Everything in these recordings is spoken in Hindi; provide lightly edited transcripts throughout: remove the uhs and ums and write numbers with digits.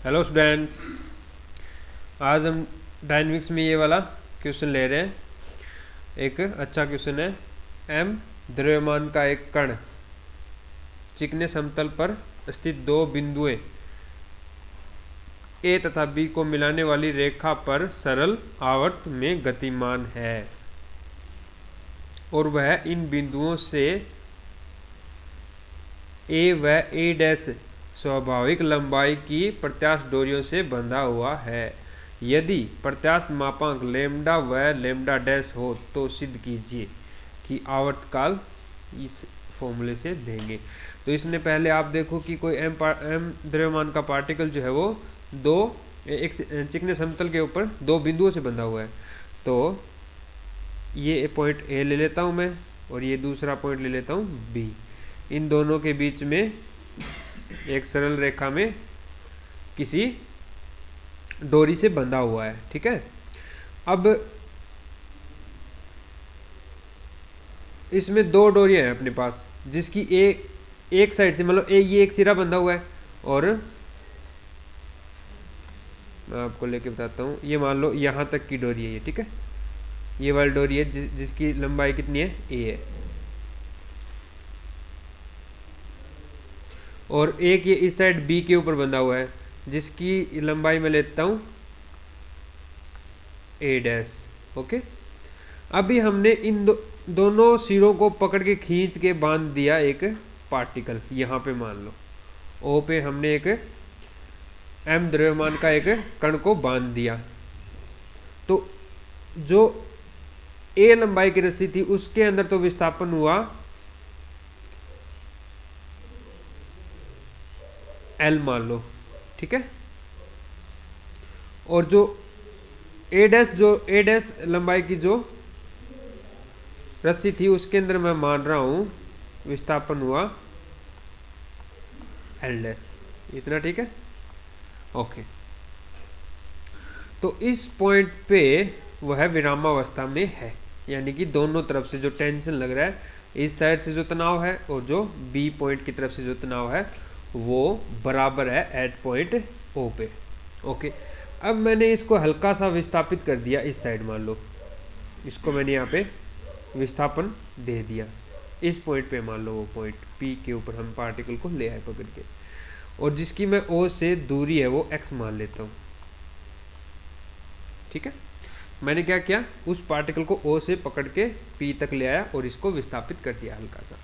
हेलो स्टूडेंट्स, आज हम डायनेमिक्स में ये वाला क्वेश्चन ले रहे हैं। एक अच्छा क्वेश्चन है। एम द्रव्यमान का एक कण चिकने समतल पर स्थित दो बिंदुएं ए तथा बी को मिलाने वाली रेखा पर सरल आवर्त में गतिमान है और वह इन बिंदुओं से ए व ए डैश स्वाभाविक लंबाई की प्रत्यास्थ डोरियों से बंधा हुआ है। यदि प्रत्यास्थ मापांक लेम्डा व लेम्डा डैश हो तो सिद्ध कीजिए कि आवर्तकाल इस फॉर्मूले से देंगे। तो इसने पहले आप देखो कि कोई एम द्रव्यमान का पार्टिकल जो है वो एक चिकने समतल के ऊपर दो बिंदुओं से बंधा हुआ है। तो ये पॉइंट ए ले लेता हूँ मैं और ये दूसरा पॉइंट ले लेता हूँ बी। इन दोनों के बीच में एक सरल रेखा में किसी डोरी से बंधा हुआ है। ठीक है, अब इसमें दो डोरियां हैं अपने पास, जिसकी एक साइड से मतलब ये एक सिरा बंधा हुआ है और मैं आपको लेके बताता हूँ। ये मान लो यहाँ तक की डोरी है ये। ठीक है, ये वाली डोरी है जिसकी लंबाई कितनी है, ए है। और एक ये इस साइड बी के ऊपर बंधा हुआ है जिसकी लंबाई मैं लेता हूं ए डैश। ओके, अभी हमने इन दोनों सिरों को पकड़ के खींच के बांध दिया एक पार्टिकल। यहाँ पे मान लो ओ पे हमने एक एम द्रव्यमान का एक कण को बांध दिया। तो जो ए लंबाई की रस्सी थी उसके अंदर तो विस्थापन हुआ एल मान लो। ठीक है, और जो ए डैश लंबाई की जो रस्सी थी उसके अंदर मैं मान रहा हूं विस्थापन हुआ एल डैश। इतना ठीक है। ओके, तो इस पॉइंट पे वह विरामावस्था में है, यानी कि दोनों तरफ से जो टेंशन लग रहा है, इस साइड से जो तनाव है और जो बी पॉइंट की तरफ से जो तनाव है वो बराबर है एट पॉइंट ओ पे। ओके, अब मैंने इसको हल्का सा विस्थापित कर दिया इस साइड। मान लो इसको मैंने यहाँ पे विस्थापन दे दिया इस पॉइंट पे। मान लो वो पॉइंट पी के ऊपर हम पार्टिकल को ले आए पकड़ के, और जिसकी मैं ओ से दूरी है वो एक्स मान लेता हूँ। ठीक है, मैंने क्या किया, उस पार्टिकल को ओ से पकड़ के पी तक ले आया और इसको विस्थापित कर दिया हल्का सा।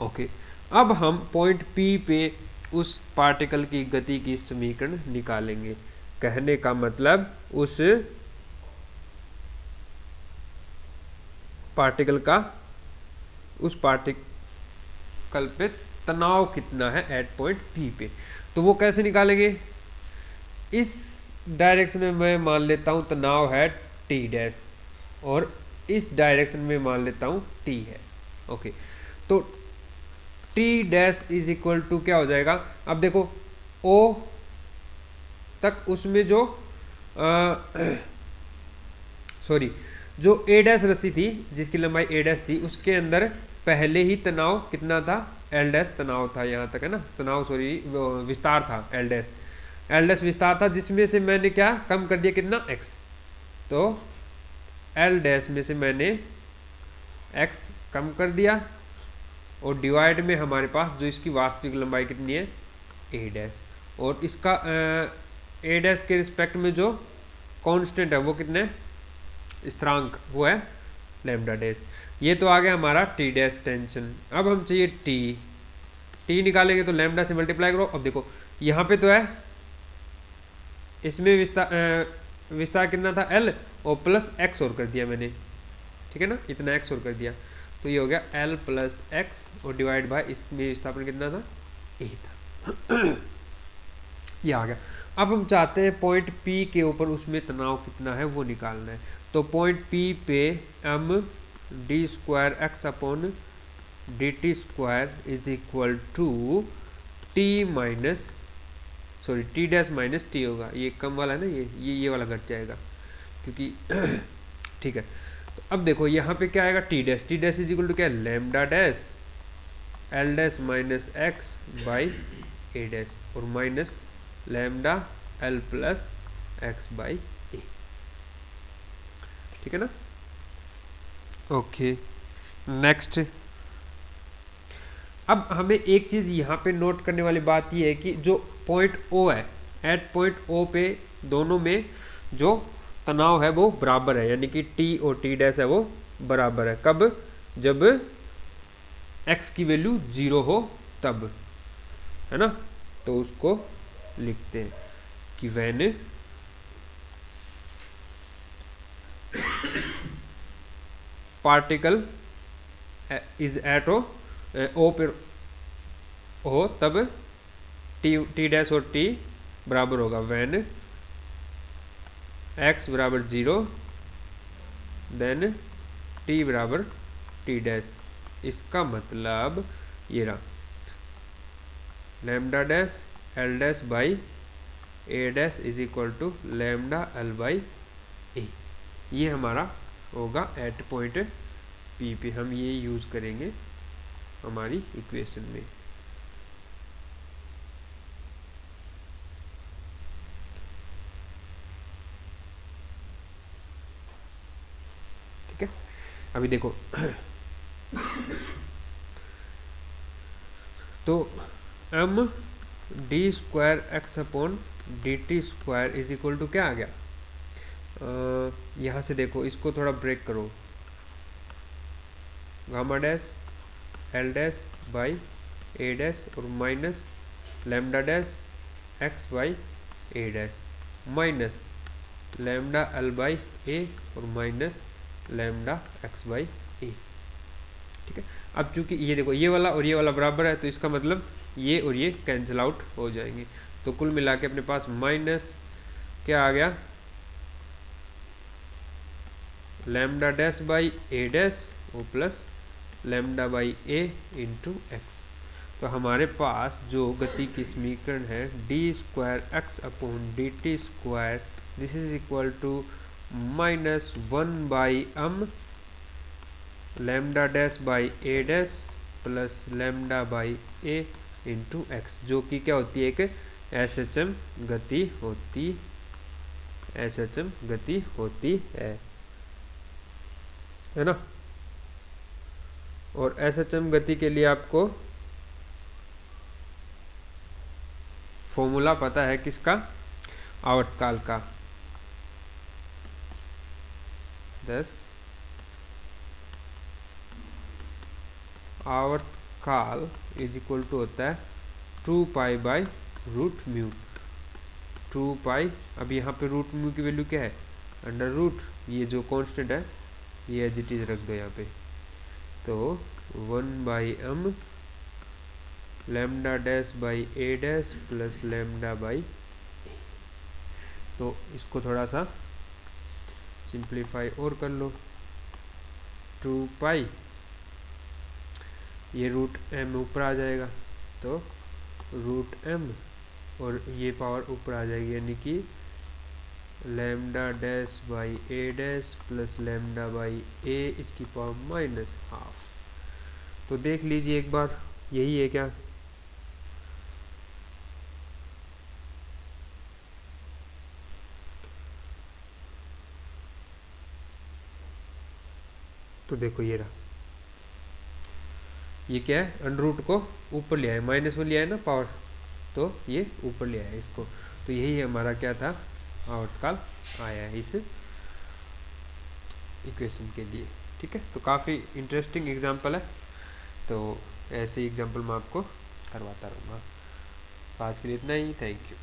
ओके, अब हम पॉइंट पी पे उस पार्टिकल की गति की समीकरण निकालेंगे। कहने का मतलब उस पार्टिकल पे तनाव कितना है एट पॉइंट पी पे। तो वो कैसे निकालेंगे, इस डायरेक्शन में मैं मान लेता हूं तनाव है टी डैश और इस डायरेक्शन में मान लेता हूं टी है। ओके, तो T dash is equal to क्या हो जाएगा, अब देखो ओ तक उसमें जो जो ए डैश रस्सी थी जिसकी लंबाई ए डैश थी उसके अंदर पहले ही तनाव कितना था, एल डैश तनाव था। यहाँ तक है ना, तनाव विस्तार था एल डैश विस्तार था, जिसमें से मैंने क्या कम कर दिया, कितना, एक्स। तो एल डैश में से मैंने एक्स कम कर दिया और डिवाइड में हमारे पास जो इसकी वास्तविक लंबाई कितनी है, ए डैश, और इसका ए डैश के रिस्पेक्ट में जो कांस्टेंट है वो कितने स्थिरांक, वो है लैम्डा डैश। ये तो आ गया हमारा टी डैश टेंशन। अब हम चाहिए टी निकालेंगे तो लैम्डा से मल्टीप्लाई करो। अब देखो यहाँ पे तो है, इसमें विस्तार कितना था, एल, और प्लस एक्स और कर दिया मैंने। ठीक है ना, इतना एक्स और कर दिया, तो ये हो गया एल प्लस एक्स और डिवाइड बाय इसमें विस्थापन कितना था, ए था। ये आ गया। अब हम चाहते हैं पॉइंट पी के ऊपर उसमें तनाव कितना है वो निकालना है। तो पॉइंट पी पे M D square X upon D T square is equal to T dash minus T होगा। ये कम वाला है ना, ये वाला घट जाएगा क्योंकि ठीक है। तो अब देखो यहाँ पे क्या आएगा, T dash is equal to क्या, lambda dash L dash minus X by A dash और minus lambda L plus X by A. ठीक है ना। ओके नेक्स्ट, अब हमें एक चीज़ यहाँ पे नोट करने वाली बात यह है कि जो पॉइंट ओ है, एट पॉइंट ओ पे दोनों में जो तनाव है वो बराबर है, यानी कि टी और टी डैश है वो बराबर है। कब? जब एक्स की वैल्यू 0 हो तब, है ना। तो उसको लिखते हैं कि व्हेन पार्टिकल इज एट ओ पे हो तब टी डैश और टी बराबर होगा व्हेन एक्स बराबर 0 देन टी बराबर टी डैश। इसका मतलब ये रहा, lambda dash L dash by A dash is equal to lambda L by A. ये हमारा होगा एट पॉइंट पी पे, हम ये यूज़ करेंगे हमारी इक्वेशन में। ठीक है, अभी देखो तो M D square X upon D T square is equal to क्या आ गया, यहाँ से देखो इसको थोड़ा ब्रेक करो, gamma dash L dash by A dash और minus lambda dash X by A dash minus lambda L by A और minus lambda X by A. ठीक है, अब चूंकि ये देखो ये वाला और ये वाला बराबर है तो इसका मतलब ये और ये कैंसिल आउट हो जाएंगे। तो कुल मिला के अपने पास माइनस क्या आ गया, lambda dash by A dash O plus lambda by A into X. तो हमारे पास जो गति की समीकरण है D square X upon D T square this is equal to minus 1 by M lambda dash by A dash plus lambda by A into X, जो कि क्या होती है, एक एसएचएम गति होती, एसएचएम गति होती है ना। और एसएचएम गति के लिए आपको फॉर्मूला पता है किसका, आवर्तकाल का। 10 आवर्तकाल इज इक्वल टू होता है 2 पाई बाई रूट म्यू। 2 पाई, अब यहाँ पे रूट म्यू की वैल्यू क्या है, अंडर रूट, ये जो कांस्टेंट है ये एज इट इज रख दो यहाँ पे। तो 1 by M lambda dash by A dash plus lambda by, तो इसको थोड़ा सा सिंप्लीफाई और कर लो। 2 पाई, ये रूट एम ऊपर आ जाएगा तो रूट एम और ये पावर ऊपर आ जाएगी, यानी कि lambda dash by A dash plus lambda by A इसकी पावर माइनस हाफ। तो देख लीजिए एक बार, यही है क्या, तो देखो ये रहा, ये क्या है, अंडर रूट को ऊपर ले आए, माइनस में ले आए ना पावर, तो ये ऊपर ले आया इसको। तो यही हमारा क्या था, आवर्तकाल आया है इस इक्वेशन के लिए। ठीक है, तो काफ़ी इंटरेस्टिंग एग्जांपल है, तो ऐसे एग्जांपल मैं आपको करवाता रहूँगा। आज के लिए इतना ही, थैंक यू।